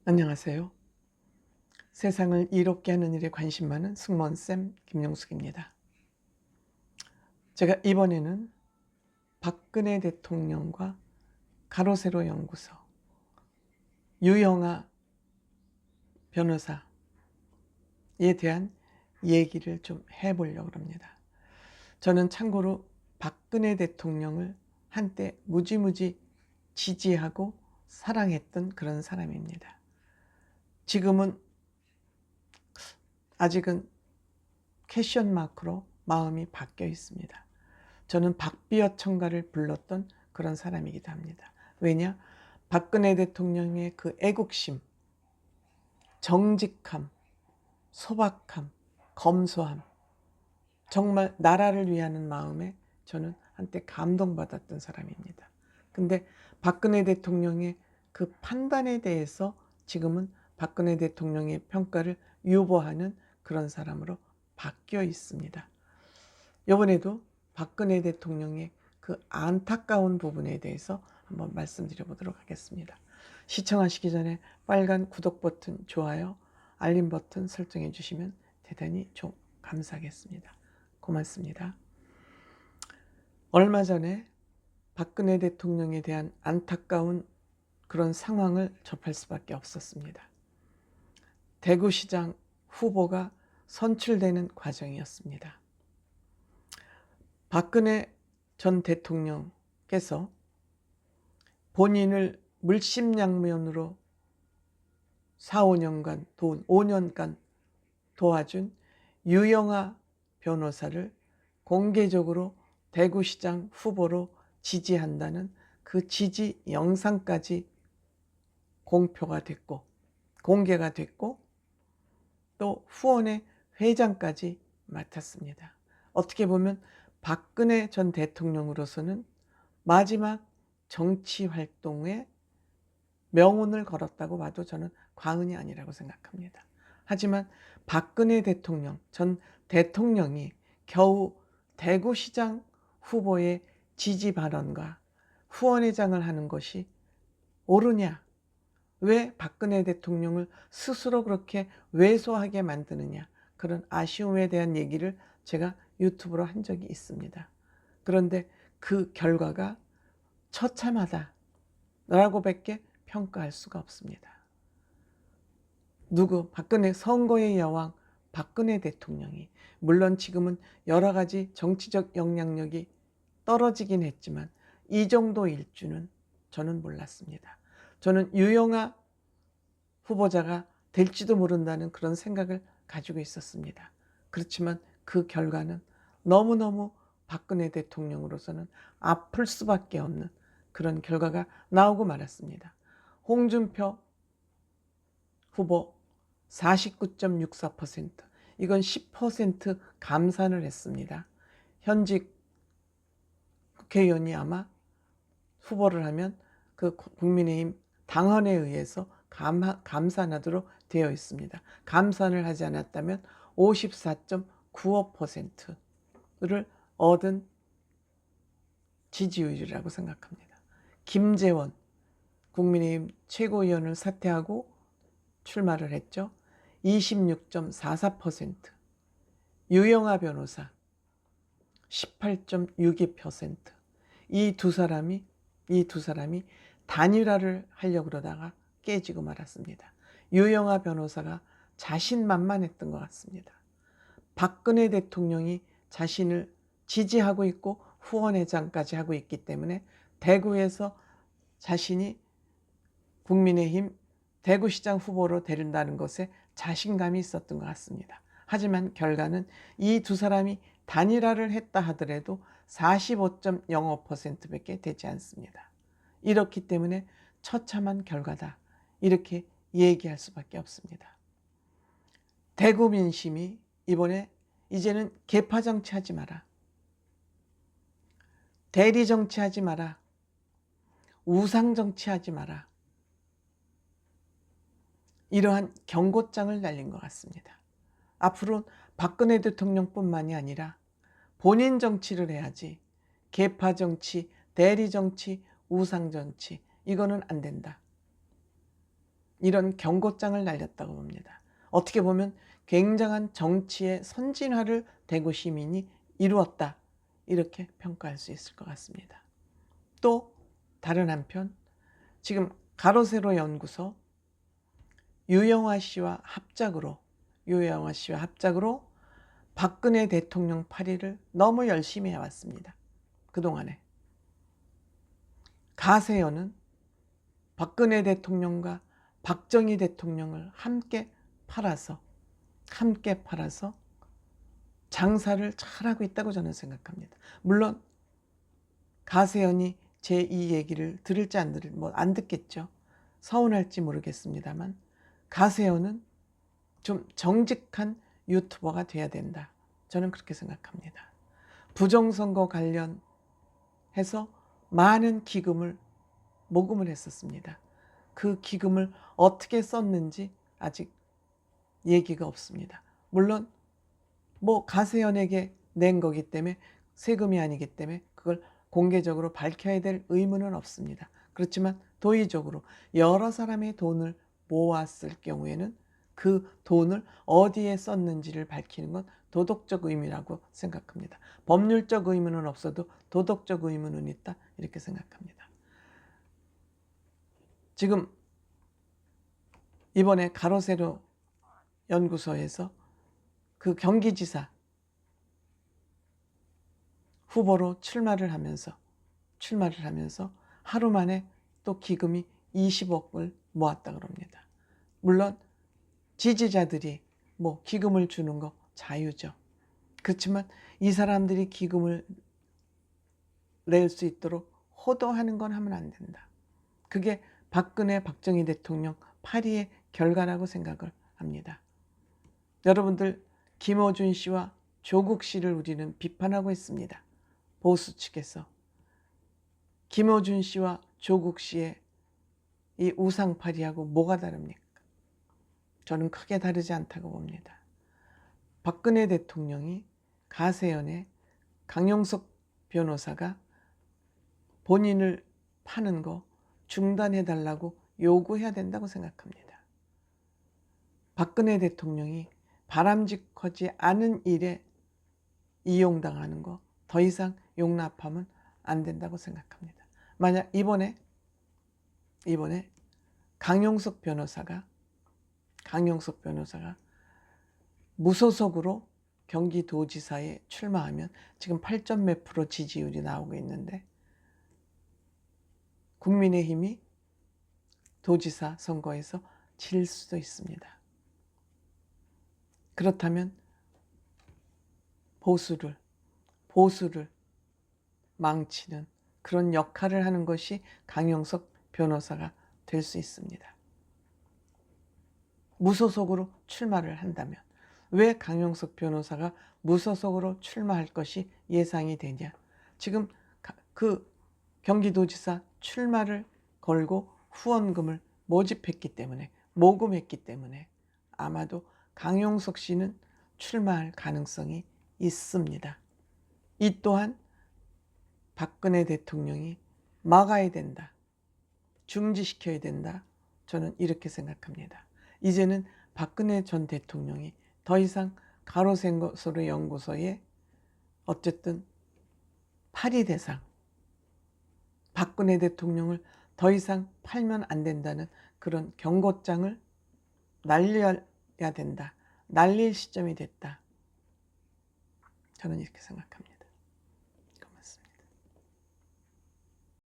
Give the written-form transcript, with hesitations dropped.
안녕하세요. 세상을 이롭게 하는 일에 관심 많은 승무원쌤 김용숙입니다. 제가 이번에는 박근혜 대통령과 가로세로 연구소 유영아 변호사에 대한 얘기를 좀 해보려고 합니다. 저는 참고로 박근혜 대통령을 한때 무지무지 지지하고 사랑했던 그런 사람입니다. 지금은 아직은 퀘션 마크로 마음이 바뀌어 있습니다. 저는 박비어 청가를 불렀던 그런 사람이기도 합니다. 왜냐? 박근혜 대통령의 그 애국심, 정직함, 소박함, 검소함, 정말 나라를 위하는 마음에 저는 한때 감동받았던 사람입니다. 근데 박근혜 대통령의 그 판단에 대해서 지금은 박근혜 대통령의 평가를 유보하는 그런 사람으로 바뀌어 있습니다. 이번에도 박근혜 대통령의 그 안타까운 부분에 대해서 한번 말씀드려 보도록 하겠습니다. 시청하시기 전에 빨간 구독 버튼, 좋아요, 알림 버튼 설정해 주시면 대단히 좀 감사하겠습니다. 고맙습니다. 얼마 전에 박근혜 대통령에 대한 안타까운 그런 상황을 접할 수밖에 없었습니다. 대구시장 후보가 선출되는 과정이었습니다. 박근혜 전 대통령께서 본인을 물심양면으로 5년간 도와준 유영아 변호사를 공개적으로 대구시장 후보로 지지한다는 그 지지 영상까지 공개가 됐고 또 후원의 회장까지 맡았습니다. 어떻게 보면 박근혜 전 대통령으로서는 마지막 정치 활동에 명운을 걸었다고 봐도 저는 과언이 아니라고 생각합니다. 하지만 박근혜 전 대통령이 겨우 대구시장 후보의 지지 발언과 후원회장을 하는 것이 옳으냐? 왜 박근혜 대통령을 스스로 그렇게 왜소하게 만드느냐? 그런 아쉬움에 대한 얘기를 제가 유튜브로 한 적이 있습니다. 그런데 그 결과가 처참하다라고밖에 평가할 수가 없습니다. 박근혜 선거의 여왕 박근혜 대통령이, 물론 지금은 여러 가지 정치적 영향력이 떨어지긴 했지만 이 정도일 줄은 저는 몰랐습니다. 저는 유영아 후보자가 될지도 모른다는 그런 생각을 가지고 있었습니다. 그렇지만 그 결과는 너무너무 박근혜 대통령으로서는 아플 수밖에 없는 그런 결과가 나오고 말았습니다. 홍준표 후보 49.64%, 이건 10% 감산을 했습니다. 현직 국회의원이 아마 후보를 하면 그 국민의힘 당헌에 의해서 감산하도록 되어 있습니다. 감산을 하지 않았다면 54.95%를 얻은 지지율이라고 생각합니다. 김재원 국민의힘 최고위원을 사퇴하고 출마를 했죠. 26.44%, 유영아 변호사 18.62%. 이 두 사람이 단일화를 하려고 그러다가 깨지고 말았습니다. 유영아 변호사가 자신만만했던 것 같습니다. 박근혜 대통령이 자신을 지지하고 있고 후원회장까지 하고 있기 때문에 대구에서 자신이 국민의힘 대구시장 후보로 되른다는 것에 자신감이 있었던 것 같습니다. 하지만 결과는 이 두 사람이 단일화를 했다 하더라도 45.05%밖에 되지 않습니다. 이렇기 때문에 처참한 결과다, 이렇게 얘기할 수밖에 없습니다. 대구 민심이 이번에 이제는 계파 정치하지 마라, 대리 정치하지 마라, 우상 정치하지 마라, 이러한 경고장을 날린 것 같습니다. 앞으로 박근혜 대통령뿐만이 아니라 본인 정치를 해야지 계파 정치, 대리 정치, 우상 정치, 이거는 안 된다. 이런 경고장을 날렸다고 봅니다. 어떻게 보면 굉장한 정치의 선진화를 대구 시민이 이루었다, 이렇게 평가할 수 있을 것 같습니다. 또 다른 한편 지금 가로세로 연구소 유영아 씨와 합작으로 박근혜 대통령 파리를 너무 열심히 해왔습니다. 그동안에 가세연은 박근혜 대통령과 박정희 대통령을 함께 팔아서 장사를 잘하고 있다고 저는 생각합니다. 물론 가세연이 제 이 얘기를 들을지 안 듣겠죠. 서운할지 모르겠습니다만 가세연은 좀 정직한 유튜버가 돼야 된다, 저는 그렇게 생각합니다. 부정선거 관련해서 많은 기금을 모금을 했었습니다. 그 기금을 어떻게 썼는지 아직 얘기가 없습니다. 물론 뭐 가세연에게 낸 거기 때문에, 세금이 아니기 때문에 그걸 공개적으로 밝혀야 될 의무는 없습니다. 그렇지만 도의적으로 여러 사람의 돈을 모았을 경우에는 그 돈을 어디에 썼는지를 밝히는 건 도덕적 의무라고 생각합니다. 법률적 의무는 없어도 도덕적 의무는 있다, 이렇게 생각합니다. 지금 이번에 가로세로 연구소에서 그 경기지사 후보로 출마를 하면서 하루 만에 또 기금이 20억을 모았다 그럽니다. 물론 지지자들이 뭐 기금을 주는 거 자유죠. 그렇지만 이 사람들이 기금을 낼 수 있도록 호도하는 건 하면 안 된다. 그게 박근혜, 박정희 대통령 파리의 결과라고 생각을 합니다. 여러분들, 김어준 씨와 조국 씨를 우리는 비판하고 있습니다. 보수 측에서. 김어준 씨와 조국 씨의 이 우상파리하고 뭐가 다릅니까? 저는 크게 다르지 않다고 봅니다. 박근혜 대통령이 가세연의 강용석 변호사가 본인을 파는 거 중단해달라고 요구해야 된다고 생각합니다. 박근혜 대통령이 바람직하지 않은 일에 이용당하는 거 더 이상 용납하면 안 된다고 생각합니다. 만약 이번에 강용석 변호사가 무소속으로 경기도지사에 출마하면 지금 8점 몇 프로 지지율이 나오고 있는데, 국민의힘이 도지사 선거에서 질 수도 있습니다. 그렇다면 보수를 망치는 그런 역할을 하는 것이 강용석 변호사가 될 수 있습니다. 무소속으로 출마를 한다면, 왜 강용석 변호사가 무소속으로 출마할 것이 예상이 되냐? 지금 그 경기도지사 출마를 걸고 후원금을 모금했기 때문에 아마도 강용석 씨는 출마할 가능성이 있습니다. 이 또한 박근혜 대통령이 막아야 된다, 중지시켜야 된다, 저는 이렇게 생각합니다. 이제는 박근혜 전 대통령이 더 이상 가로세로 연구소에 어쨌든 파리 대상, 박근혜 대통령을 더 이상 팔면 안 된다는 그런 경고장을 날려야 된다, 날릴 시점이 됐다, 저는 이렇게 생각합니다.